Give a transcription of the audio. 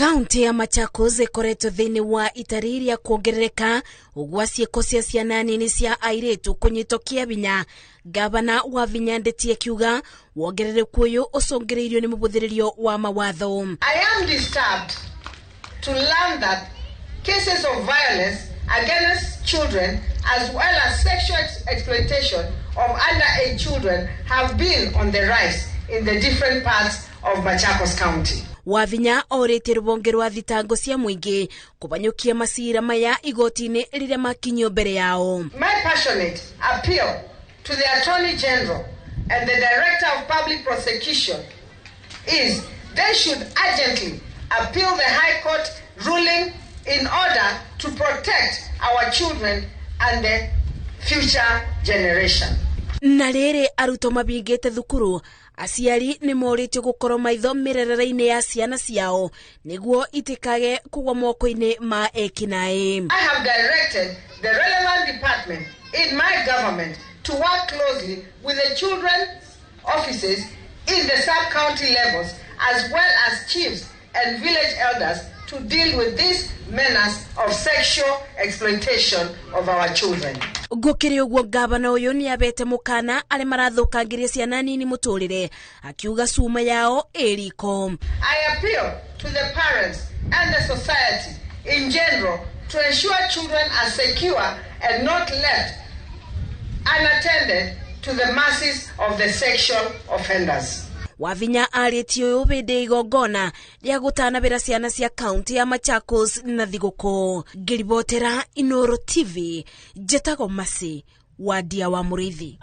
Kaunti ya Machakos ikoretwo thiini wa itari ya kuongerereka ugwa ciiko cia ciana nini cia airitu kunyitwo kĩahinya. Gavana wa Vinya Ndeti akiuga wongerereku uyu ucungiriirio ni mubuthiririo wa mawatho. I am disturbed to learn that cases of violence against children as well as sexual exploitation of underage children have been on the rise in the different parts of Machakos County. Wavinya orete rubonge rwa thitango cia muingi kubanyukia masira maya igoti-ini riria makinyo mbere yao. My passionate appeal to the Attorney General and the Director of Public Prosecution is they should urgently appeal the High Court ruling in order to protect our children and the future generation. Na rĩrĩ aruto mabingĩte thukuru aciari ni moritio gukorwo maitho mirerera-ini ya ciana ciao niguo itikage kugwa moko-ini ma ekinaĩ. I have directed the relevant department in my government to work closely with the children's offices in the sub-county levels as well as chiefs and village elders to deal with this menace of sexual exploitation of our children. Gukiri uguo gavana uyu ni abete mukana ale marathukangiria ciana nini muturire akiuga cuma yao eriko. I appeal to the parents and the society in general to ensure children are secure and not left unattended to the masses of the sexual offenders. Wavinya arĩtie ũyũ hĩndĩ igongona rĩa gũtanabĩra ciana cia kaunti ya Machakos na thigũkũ. Ngĩribotera Inooro TV, njĩtagwo Masi wa Ndia wa Mũrĩithi.